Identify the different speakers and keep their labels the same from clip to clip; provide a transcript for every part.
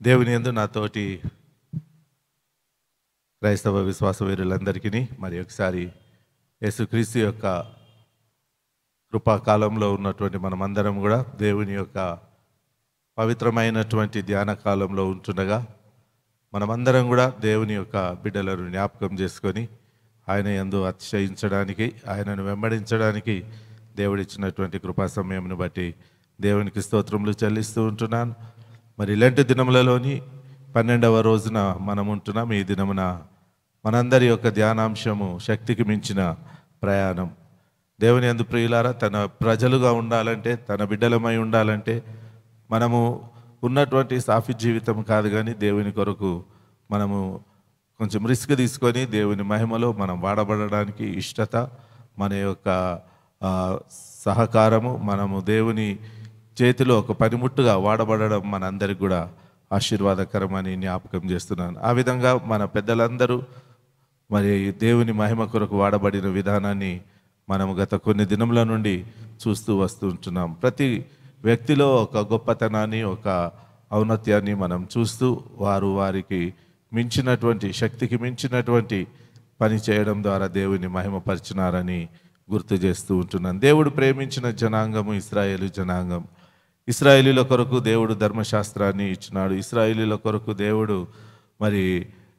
Speaker 1: దేవుని యందు నాతోటి క్రైస్తవ విశ్వాస వీరులందరికీ మరి ఒకసారి యేసుక్రీస్తు యొక్క కృపాకాలంలో ఉన్నటువంటి మనమందరం కూడా దేవుని యొక్క పవిత్రమైనటువంటి ధ్యాన కాలంలో ఉంటుండగా మనమందరం కూడా దేవుని యొక్క బిడ్డలను జ్ఞాపకం చేసుకొని ఆయన యందు అతిశయించడానికి, ఆయనను వెంబడించడానికి దేవుడిచ్చినటువంటి కృపా సమయంను బట్టి దేవునికి స్తోత్రములు చెల్లిస్తూ ఉంటున్నాను. మరి ఇలాంటి దినములలోని 12వ రోజున మనం ఉంటున్నాం. ఈ దినమున మనందరి యొక్క ధ్యానాంశము శక్తికి మించిన ప్రయాణం. దేవుని యందు ప్రియులారా, తన ప్రజలుగా ఉండాలంటే, తన బిడ్డలమై ఉండాలంటే మనము ఉన్నటువంటి సాఫీ జీవితం కాదు, కానీ దేవుని కొరకు మనము కొంచెం రిస్క్ తీసుకొని దేవుని మహిమలో మనం వాడబడడానికి ఇష్టత, మన యొక్క సహకారము, మనము దేవుని చేతిలో ఒక పనిముట్టుగా వాడబడడం మనందరికి కూడా ఆశీర్వాదకరమని జ్ఞాపకం చేస్తున్నాను. ఆ విధంగా మన పెద్దలందరూ మరి దేవుని మహిమ కొరకు వాడబడిన విధానాన్ని మనము గత కొన్ని దినముల నుండి చూస్తూ వస్తూ ఉంటున్నాం. ప్రతి వ్యక్తిలో ఒక గొప్పతనాన్ని, ఒక ఔన్నత్యాన్ని మనం చూస్తూ వారికి మించినటువంటి, శక్తికి మించినటువంటి పని చేయడం ద్వారా దేవుని మహిమపరిచినారని గుర్తు చేస్తూ ఉంటున్నాను. దేవుడు ప్రేమించిన జనాంగము ఇశ్రాయేలు జనాంగం. ఇశ్రాయేలీల కొరకు దేవుడు ధర్మశాస్త్రాన్ని ఇచ్చినాడు. ఇశ్రాయేలీల కొరకు దేవుడు మరి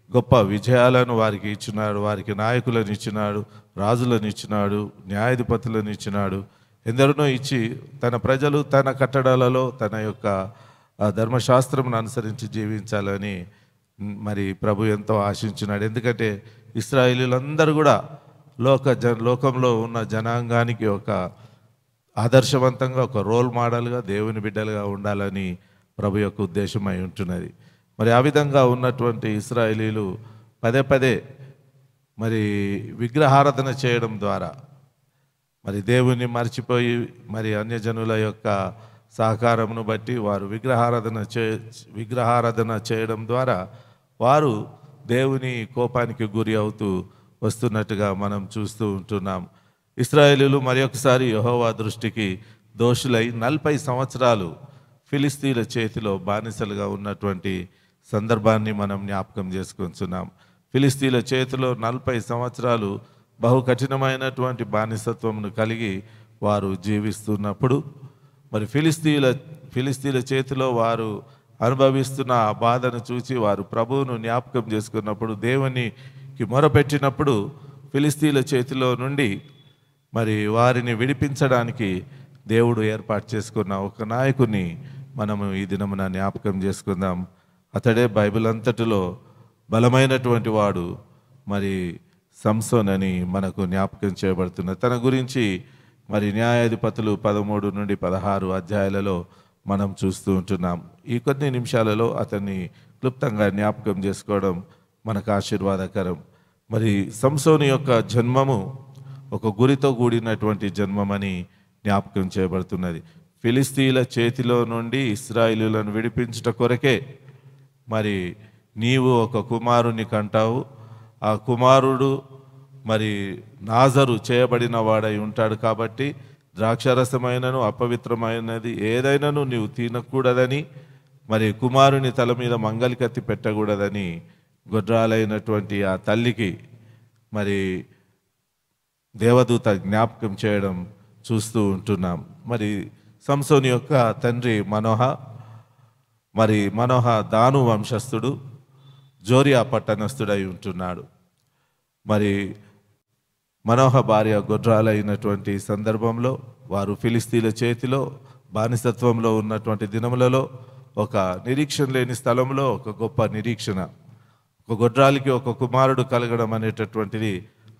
Speaker 1: గొప్ప విజయాలను వారికి ఇచ్చినాడు. వారికి నాయకులను ఇచ్చినాడు, రాజులను ఇచ్చినాడు, న్యాయాధిపతులను ఇచ్చినాడు. ఎందరినో ఇచ్చి తన ప్రజలు తన కట్టడాలలో తన యొక్క ధర్మశాస్త్రమును అనుసరించి జీవించాలని మరి ప్రభు ఎంతో ఆశించినాడు. ఎందుకంటే ఇశ్రాయేలీలందరూ కూడా లోకంలో ఉన్న జనాంగానికి ఒక ఆదర్శవంతంగా, ఒక రోల్ మోడల్గా, దేవుని బిడ్డలుగా ఉండాలని ప్రభు యొక్క ఉద్దేశమై ఉంటున్నది. మరి ఆ విధంగా ఉన్నటువంటి ఇశ్రాయేలీలు పదే మరి విగ్రహారాధన చేయడం ద్వారా మరి దేవుని మర్చిపోయి మరి అన్యజనుల యొక్క సహకారమును బట్టి వారు విగ్రహారాధన చేయడం ద్వారా వారు దేవుని కోపానికి గురి అవుతూ వస్తున్నట్టుగా మనం చూస్తూ ఉంటున్నాం. ఇశ్రాయేలీలు మరి ఒకసారి యెహోవా దృష్టికి దోషులై 40 సంవత్సరాలు ఫిలిస్తీన్ల చేతిలో బానిసలుగా ఉన్నటువంటి సందర్భాన్ని మనం జ్ఞాపకం చేసుకుంటున్నాం. ఫిలిస్తీన్ల చేతిలో 40 సంవత్సరాలు బహు కఠినమైనటువంటి బానిసత్వమును కలిగి వారు జీవిస్తున్నప్పుడు మరి ఫిలిస్తీన్ల చేతిలో వారు అనుభవిస్తున్న ఆ బాధను చూసి వారు ప్రభువును జ్ఞాపకం చేసుకున్నప్పుడు, దేవునికి మొరపెట్టినప్పుడు ఫిలిస్తీన్ల చేతిలో నుండి మరి వారిని విడిపించడానికి దేవుడు ఏర్పాటు చేసుకున్న ఒక నాయకుని మనము ఈ దినమున జ్ఞాపకం చేసుకుందాం. అతడే బైబిల్ అంతటిలో బలమైనటువంటి వాడు, మరి సంసోన్ అని మనకు జ్ఞాపకం చేయబడుతున్న తన గురించి మరి న్యాయాధిపతులు 13 నుండి 16 అధ్యాయాలలో మనం చూస్తూ ఉంటున్నాం. ఈ కొన్ని నిమిషాలలో అతన్ని క్లుప్తంగా జ్ఞాపకం చేసుకోవడం మనకు ఆశీర్వాదకరం. మరి సంసోను యొక్క జన్మము ఒక గురితో కూడినటువంటి జన్మమని జ్ఞాపకం చేయబడుతున్నది. ఫిలిస్తీన్ల చేతిలో నుండి ఇశ్రాయేలీయులను విడిపించుట కొరకే మరి నీవు ఒక కుమారుని కంటావు. ఆ కుమారుడు మరి నాజరు చేయబడిన వాడై ఉంటాడు. కాబట్టి ద్రాక్షారసమైనను అపవిత్రమైనది ఏదైనాను నీవు తినకూడదని, మరి కుమారుని తల మీద మంగలి కత్తి పెట్టకూడదని గొడ్రాలైనటువంటి ఆ తల్లికి మరి దేవదూత జ్ఞాపకం చేయడం చూస్తూ ఉంటున్నాం. మరి సంసోని యొక్క తండ్రి మనోహ దాను వంశస్థుడు, జోరియా పట్టణస్థుడై ఉంటున్నాడు. మరి మనోహ భార్య గొడ్రాలైనటువంటి సందర్భంలో వారు ఫిలిస్తీన్ల చేతిలో బానిసత్వంలో ఉన్నటువంటి దినములలో ఒక నిరీక్షణ లేని స్థలంలో ఒక గొప్ప నిరీక్షణ, ఒక గొడ్రాలికి ఒక కుమారుడు కలగడం అనేటటువంటిది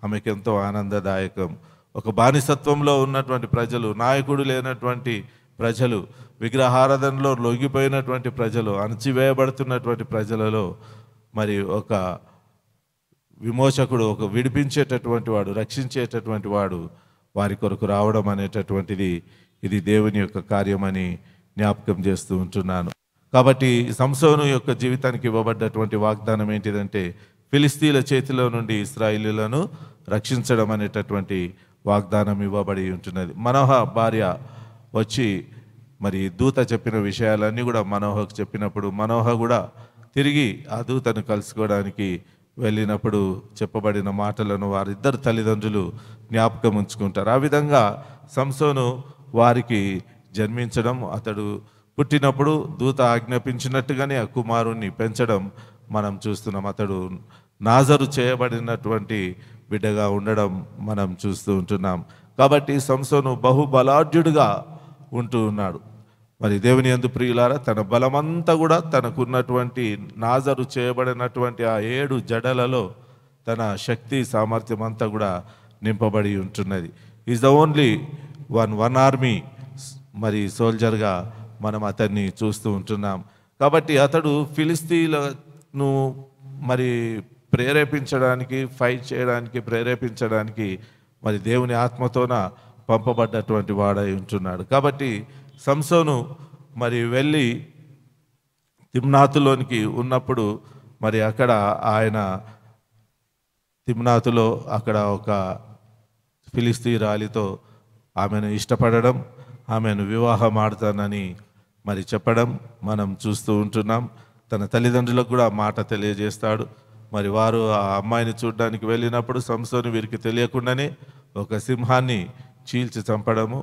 Speaker 1: ఆమెకు ఎంతో ఆనందదాయకం. ఒక బానిసత్వంలో ఉన్నటువంటి ప్రజలు, నాయకుడు లేనటువంటి ప్రజలు, విగ్రహారాధనలో లొంగిపోయినటువంటి ప్రజలు, అణచివేయబడుతున్నటువంటి ప్రజలలో మరి ఒక విమోచకుడు, ఒక విడిపించేటటువంటి వాడు, రక్షించేటటువంటి వాడు వారి కొరకు రావడం అనేటటువంటిది ఇది దేవుని యొక్క కార్యమని జ్ఞాపకం చేస్తూ ఉంటున్నాను. కాబట్టి సంసోను యొక్క జీవితానికి ఇవ్వబడ్డటువంటి వాగ్దానం ఏంటిదంటే ఫిలిస్తీన్ల చేతిలో నుండి ఇశ్రాయేలీయులను రక్షించడం అనేటటువంటి వాగ్దానం ఇవ్వబడి ఉంటున్నది. మనోహ భార్య వచ్చి మరి దూత చెప్పిన విషయాలన్నీ కూడా మనోహకు చెప్పినప్పుడు మనోహ కూడా తిరిగి ఆ దూతను కలుసుకోవడానికి వెళ్ళినప్పుడు చెప్పబడిన మాటలను వారిద్దరు తల్లిదండ్రులు జ్ఞాపకం ఉంచుకుంటారు. ఆ విధంగా సంసోను వారికి జన్మించడం, అతడు పుట్టినప్పుడు దూత ఆజ్ఞాపించినట్టుగానే ఆ కుమారుణ్ణి పెంచడం మనం చూస్తున్నాం. అతడు నాజరు చేయబడినటువంటి బిడ్డగా ఉండడం మనం చూస్తూ ఉంటున్నాం. కాబట్టి సంసోను బహుబలాఢ్యుడిగా ఉంటూ ఉన్నాడు. మరి దేవుని యందు ప్రియులారా, తన బలమంతా కూడా తనకున్నటువంటి నాజరు చేయబడినటువంటి ఆ 7 జడలలో తన శక్తి సామర్థ్యం అంతా కూడా నింపబడి ఉంటున్నది. Is the only one army మరి సోల్జర్గా మనం అతన్ని చూస్తూ ఉంటున్నాం. కాబట్టి అతడు ఫిలిస్తీన్లను మరి ప్రేరేపించడానికి, ఫైట్ చేయడానికి, ప్రేరేపించడానికి మరి దేవుని ఆత్మతోన పంపబడ్డటువంటి వాడై ఉంటున్నాడు. కాబట్టి సంసోను మరి వెళ్ళి తిమ్నాతులోనికి ఉన్నప్పుడు మరి అక్కడ ఆయన తిమ్నాతులో అక్కడ ఒక ఫిలిస్తీరాలితో ఆమెను ఇష్టపడడం, ఆమెను వివాహం ఆడతానని మరి చెప్పడం మనం చూస్తూ ఉంటున్నాం. తన తల్లిదండ్రులకు కూడా మాట తెలియజేస్తాడు. మరి వారు ఆ అమ్మాయిని చూడడానికి వెళ్ళినప్పుడు సంసోను వీరికి తెలియకుండానే ఒక సింహాన్ని చీల్చి చంపడము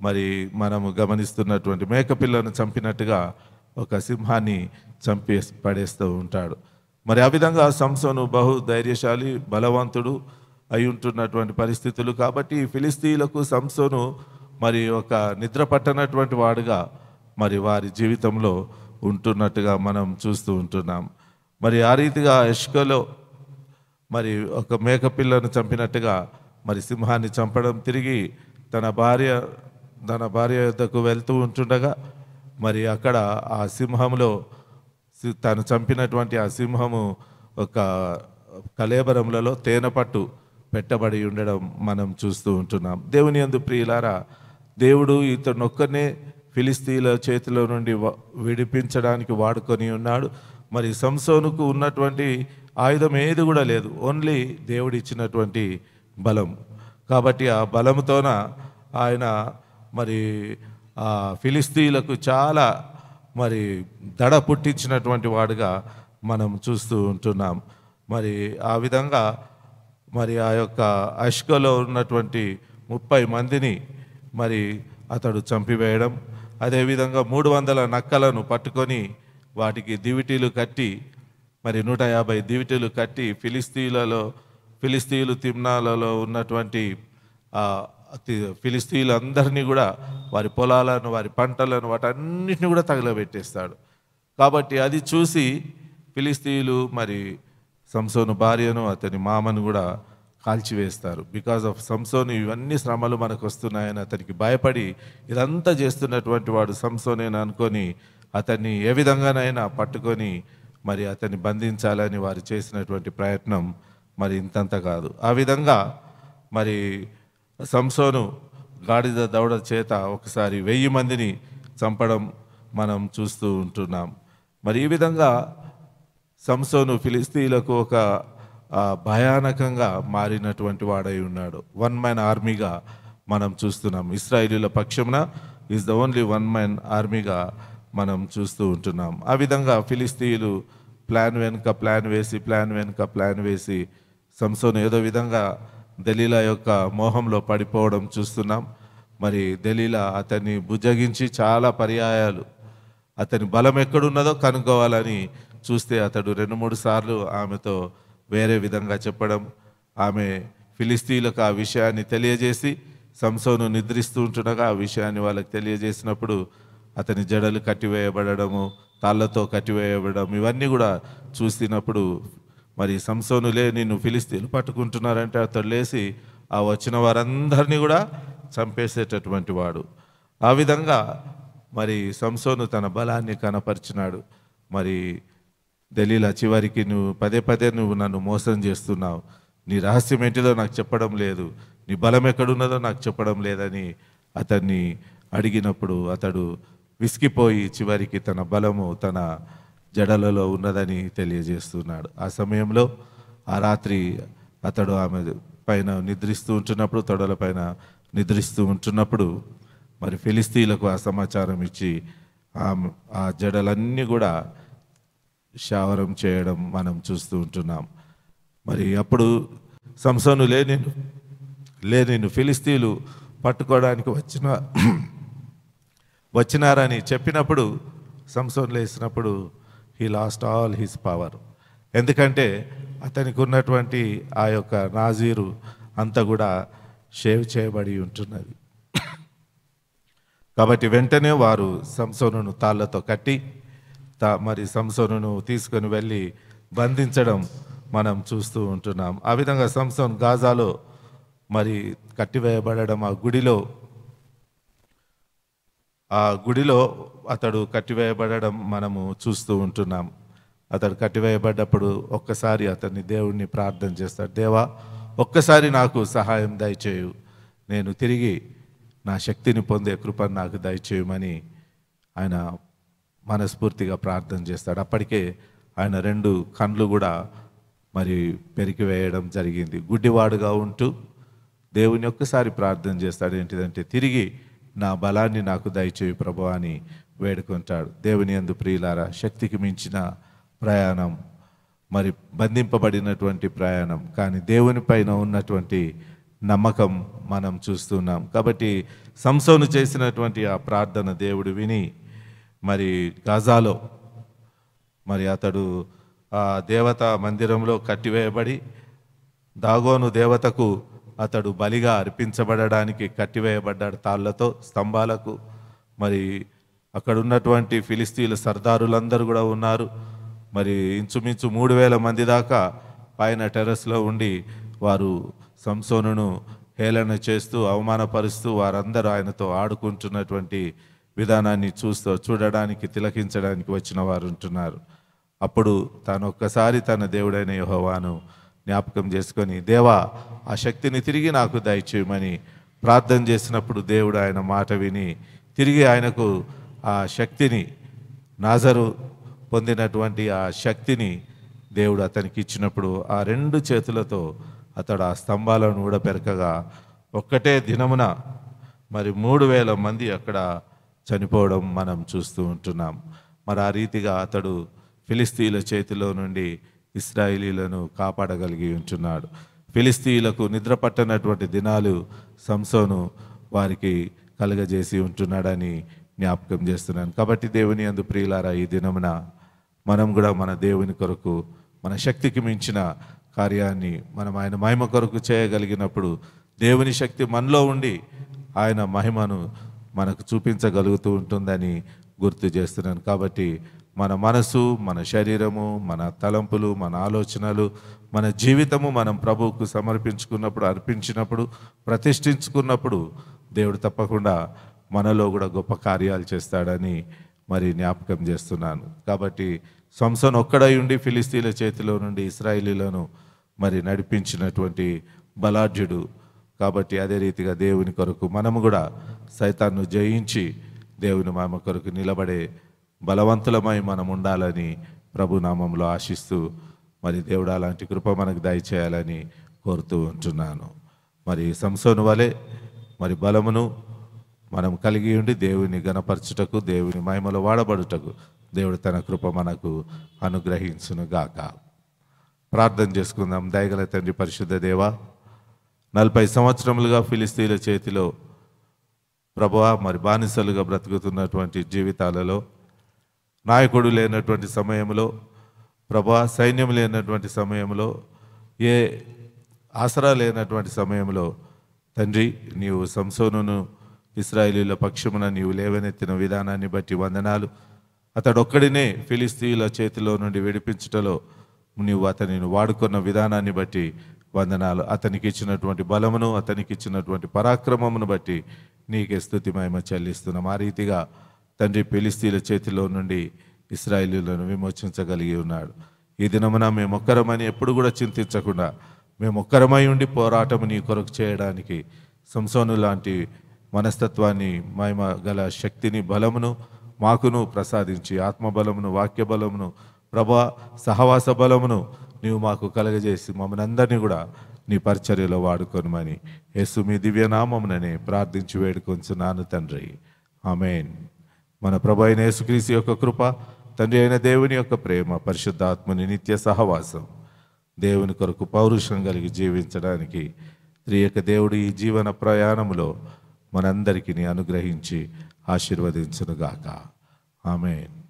Speaker 1: మరి మనము గమనిస్తున్నటువంటి మేకపిల్లను చంపినట్టుగా ఒక సింహాన్ని చంపి పడేస్తూ ఉంటాడు. మరి ఆ విధంగా సంసోను బహు ధైర్యశాలి, బలవంతుడు అయి ఉంటున్నటువంటి పరిస్థితులు. కాబట్టి ఫిలిస్తీన్లకు సంసోను మరి ఒక నిద్ర పట్టనటువంటి వాడుగా మరి వారి జీవితంలో ఉంటున్నట్టుగా మనం చూస్తూ ఉంటున్నాం. మరి ఆ రీతిగా ఎష్కలో మరి ఒక మేకపిల్లను చంపినట్టుగా మరి సింహాన్ని చంపడం, తిరిగి తన భార్య వద్దకు వెళ్తూ ఉంటుండగా మరి అక్కడ ఆ సింహంలో తను చంపినటువంటి ఆ సింహము ఒక కళేబరములలో తేనెపట్టు పెట్టబడి ఉండడం మనం చూస్తూ ఉంటున్నాం. దేవుని యందు ప్రియులారా, దేవుడు ఇతనొక్కనే ఫిలిస్తీన్ల చేతిలో నుండి విడిపించడానికి వాడుకొని ఉన్నాడు. మరి సంసోనుకు ఉన్నటువంటి ఆయుధం ఏది కూడా లేదు, ఓన్లీ దేవుడు ఇచ్చినటువంటి బలం. కాబట్టి ఆ బలంతోన ఆయన మరి ఆ ఫిలిస్తీన్లకు చాలా మరి దడ పుట్టించినటువంటి వాడుగా మనం చూస్తూ ఉంటున్నాం. మరి ఆ విధంగా మరి ఆ యొక్క అష్కలో ఉన్నటువంటి 30 మందిని మరి అతడు చంపివేయడం, అదేవిధంగా 300 నక్కలను పట్టుకొని వాటికి దివిటీలు కట్టి మరి 150 దివిటీలు కట్టి ఫిలిస్తీన్లు తిమ్నాలలో ఉన్నటువంటి ఫిలిస్తీన్లందరినీ కూడా వారి పొలాలను, వారి పంటలను, వాటన్నిటిని కూడా తగలబెట్టేస్తాడు. కాబట్టి అది చూసి ఫిలిస్తీన్లు మరి సంసోను భార్యను, అతని మామను కూడా కాల్చివేస్తారు. బికాజ్ ఆఫ్ సంసోను ఇవన్నీ శ్రమలు మనకు వస్తున్నాయని అతనికి భయపడి ఇదంతా చేస్తున్నటువంటి వాడు సంసోనేని అనుకొని అతన్ని ఏ విధంగానైనా పట్టుకొని మరి అతన్ని బంధించాలని వారు చేసినటువంటి ప్రయత్నం మరి ఇంతంత కాదు. ఆ విధంగా మరి సంసోను గాడిద దవడ చేత ఒకసారి 1000 మందిని చంపడం మనం చూస్తూ ఉంటున్నాం. మరి ఈ విధంగా సంసోను ఫిలిస్తీన్లకు ఒక భయానకంగా మారినటువంటి వాడై ఉన్నాడు. 1 మ్యాన్ ఆర్మీగా మనం చూస్తున్నాం. ఇశ్రాయేలీయుల పక్షమున ఈజ్ ద ఓన్లీ 1 మ్యాన్ ఆర్మీగా మనం చూస్తూ ఉంటున్నాం. ఆ విధంగా ఫిలిస్తీన్లు ప్లాన్ వెనుక ప్లాన్ వేసి సంసోను ఏదో విధంగా దెలీలా యొక్క మోహంలో పడిపోవడం చూస్తున్నాం. మరి దెలీలా అతన్ని బుజ్జగించి చాలా పర్యాయాలు అతని బలం ఎక్కడున్నదో కనుక్కోవాలని చూస్తే అతడు 2-3 సార్లు ఆమెతో వేరే విధంగా చెప్పడం, ఆమె ఫిలిస్తీన్లకు ఆ విషయాన్ని తెలియజేసి సంసోను నిద్రిస్తూ ఉంటుండగా ఆ విషయాన్ని వాళ్ళకి తెలియజేసినప్పుడు అతని జడలు కట్టివేయబడము, తాళ్ళతో కట్టివేయబడడం ఇవన్నీ కూడా చూసినప్పుడు మరి సంసోనులే నిన్ను ఫిలిస్తీన్లు పట్టుకుంటున్నారంటే అతడు లేచి ఆ వచ్చిన వారందరినీ కూడా చంపేసేటటువంటి వాడు. ఆ విధంగా మరి సంసోను తన బలాన్ని కనపరిచినాడు. మరి దెలీలా చివరికి నువ్వు పదే నువ్వు నన్ను మోసం చేస్తున్నావు, నీ రహస్యం ఏంటిదో నాకు చెప్పడం లేదు, నీ బలం ఎక్కడున్నదో నాకు చెప్పడం లేదని అతన్ని అడిగినప్పుడు అతడు విసిగిపోయి చివరికి తన బలము తన జడలలో ఉన్నదని తెలియజేస్తున్నాడు. ఆ సమయంలో ఆ రాత్రి అతడు ఆమె పైన నిద్రిస్తూ ఉంటున్నప్పుడు, తొడల పైన నిద్రిస్తూ ఉంటున్నప్పుడు మరి ఫిలిస్తీన్లకు ఆ సమాచారం ఇచ్చి ఆ జడలన్నీ కూడా శావరం చేయడం మనం చూస్తూ ఉంటున్నాం. మరి అప్పుడు సంసోను లేనిను ఫిలిస్తీన్లు పట్టుకోవడానికి వచ్చినారని చెప్పినప్పుడు సంసోను లేసినప్పుడు he lost all his power. ఎందుకంటే అతనికి ఉన్నటువంటి ఆ యొక్క నాజీరు అంతా కూడా షేవ్ చేయబడి ఉంటున్నది. కాబట్టి వెంటనే వారు సంసోనును తాళ్ళతో కట్టి మరి సంసోనును తీసుకొని వెళ్ళి బంధించడం మనం చూస్తూ ఉంటున్నాం. ఆ విధంగా సంసోన్ గాజాలో మరి కట్టివేయబడడం, ఆ గుడిలో అతడు కట్టివేయబడడం మనము చూస్తూ ఉంటున్నాం. అతడు కట్టివేయబడ్డప్పుడు ఒక్కసారి అతన్ని దేవుణ్ణి ప్రార్థన చేస్తాడు. దేవా, ఒక్కసారి నాకు సహాయం దయచేయు, నేను తిరిగి నా శక్తిని పొందే కృపను నాకు దయచేయమని ఆయన మనస్ఫూర్తిగా ప్రార్థన చేస్తాడు. అప్పటికే ఆయన 2 కళ్ళు కూడా మరి పెరికివేయడం జరిగింది. గుడ్డివాడుగా ఉంటూ దేవుని ఒక్కసారి ప్రార్థన చేస్తాడు. ఏంటిదంటే, తిరిగి నా బలాన్ని నాకు దయచేయు ప్రభువా అని వేడుకుంటాడు. దేవుని యందు ప్రియులారా, శక్తికి మించిన ప్రయాణం, మరి బంధింపబడినటువంటి ప్రయాణం, కానీ దేవుని పైన ఉన్నటువంటి నమ్మకం మనం చూస్తున్నాం. కాబట్టి సంసోను చేసినటువంటి ఆ ప్రార్థన దేవుడు విని మరి గాజాలో మరి అతడు ఆ దేవతా మందిరంలో కట్టివేయబడి దాగోను దేవతకు అతడు బలిగా అర్పించబడడానికి కట్టివేయబడ్డాడు తాళ్లతో స్తంభాలకు. మరి అక్కడ ఉన్నటువంటి ఫిలిస్తీన్ల సర్దారులందరూ కూడా ఉన్నారు. మరి ఇంచుమించు 3000 మంది దాకా పైన టెర్రస్లో ఉండి వారు సంసోనును హేళన చేస్తూ అవమానపరుస్తూ వారందరూ ఆయనతో ఆడుకుంటున్నటువంటి విధానాన్ని చూడడానికి తిలకించడానికి వచ్చిన వారు ఉంటున్నారు. అప్పుడు తాను ఒక్కసారి తన దేవుడైన యెహోవాను జ్ఞాపకం చేసుకొని, దేవా, ఆ శక్తిని తిరిగి నాకు దయచేయమని ప్రార్థన చేసినప్పుడు దేవుడు ఆయన మాట విని తిరిగి ఆయనకు ఆ శక్తిని, నాజరు పొందినటువంటి ఆ శక్తిని దేవుడు అతనికి ఇచ్చినప్పుడు ఆ 2 చేతులతో అతడు ఆ స్తంభాలను కూడా పెరకగా ఒక్కటే దినమున మరి 3000 మంది అక్కడ చనిపోవడం మనం చూస్తూ ఉంటున్నాం. మరి ఆ రీతిగా అతడు ఫిలిస్తీన్ల చేతిలో నుండి ఇశ్రాయేలీలను కాపాడగలిగి ఉంటున్నాడు. ఫిలిస్తీన్లకు నిద్ర పట్టనటువంటి దినాలు సంసోను వారికి కలుగజేసి ఉంటున్నాడని జ్ఞాపకం చేస్తున్నాను. కాబట్టి దేవుని యందు ప్రియులారా, ఈ దినమున మనం కూడా మన దేవుని కొరకు మన శక్తికి మించిన కార్యాన్ని మనం ఆయన మహిమ కొరకు చేయగలిగినప్పుడు దేవుని శక్తి మనలో ఉండి ఆయన మహిమను మనకు చూపించగలుగుతూ ఉంటుందని గుర్తు చేస్తున్నాను. కాబట్టి మన మనసు, మన శరీరము, మన తలంపులు, మన ఆలోచనలు, మన జీవితము మనం ప్రభువుకు సమర్పించుకున్నప్పుడు, అర్పించినప్పుడు, ప్రతిష్ఠించుకున్నప్పుడు దేవుడు తప్పకుండా మనలో కూడా గొప్ప కార్యాలు చేస్తాడని మరి జ్ఞాపకం చేస్తున్నాను. కాబట్టి సంసోను ఒక్కడై ఉండి ఫిలిస్తీన్ల చేతిలో నుండి ఇశ్రాయేలీలను మరి నడిపించినటువంటి బలాఢ్యుడు. కాబట్టి అదే రీతిగా దేవుని కొరకు మనము కూడా సైతాన్ను జయించి దేవుని మహిమ కొరకు నిలబడే బలవంతులమై మనం ఉండాలని ప్రభు నామంలో ఆశిస్తూ మరి దేవుడు అలాంటి కృప మనకు దయచేయాలని కోరుతూ ఉంటున్నాను. మరి సంసోను వలె మరి బలమును మనం కలిగి ఉండి దేవుని గణపరచుటకు, దేవుని మహిమలో వాడబడుటకు దేవుడు తన కృప మనకు అనుగ్రహించునుగాక. ప్రార్థన చేసుకుందాం. దయగల తండ్రి, పరిశుద్ధ దేవా, 40 సంవత్సరములుగా ఫిలిస్తీన్ల చేతిలో ప్రభువా మరి బానిసలుగా బ్రతుకుతున్నటువంటి జీవితాలలో, నాయకుడు లేనటువంటి సమయంలో, ప్రభువా సైన్యం లేనటువంటి సమయంలో, ఏ ఆసరా లేనటువంటి సమయంలో తండ్రి, నీవు సంసోనును ఇశ్రాయేలీల పక్షమున నీవు లేవనెత్తిన విధానాన్ని బట్టి వందనాలు. అతడొక్కడినే ఫిలిస్తీన్ల చేతిలో నుండి విడిపించుటలో నీవు అతనిని వాడుకున్న విధానాన్ని బట్టి వందనాలు. అతనికి ఇచ్చినటువంటి బలమును, అతనికి ఇచ్చినటువంటి పరాక్రమమును బట్టి నీకే స్తుతి మహిమ చెల్లిస్తున్నాం. ఆ రీతిగా తండ్రి ఫిలిస్తీన్ల చేతిలో నుండి ఇశ్రాయేలీయులను విమోచించగలిగి ఉన్నాడు. ఈ దినమున మేమొక్కరమని ఎప్పుడు కూడా చింతించకుండా మేమొక్కరమై ఉండి పోరాటము నీ కొరకు చేయడానికి సంసోను లాంటి మనస్తత్వాన్ని, మహిమ గల శక్తిని, బలమును మాకును ప్రసాదించి, ఆత్మబలమును, వాక్య బలమును, ప్రభా సహవాస బలమును నీవు మాకు కలగజేసి మమ్మల్ని అందరినీ కూడా నీ పరిచర్యలో వాడుకొనమని యేసు మీ దివ్యనామముననే ప్రార్థించి వేడుకొంచున్నాను తండ్రి. ఆమేన్. మన ప్రభు అయిన యేసుక్రీస్తు యొక్క కృప, తండ్రి అయిన దేవుని యొక్క ప్రేమ, పరిశుద్ధాత్మని నిత్య సహవాసం, దేవుని కొరకు పౌరుషం కలిగి జీవించడానికి త్రియక దేవుడు ఈ జీవన ప్రయాణములో మనందరికీ అనుగ్రహించి ఆశీర్వదించునుగాక. ఆమేన్.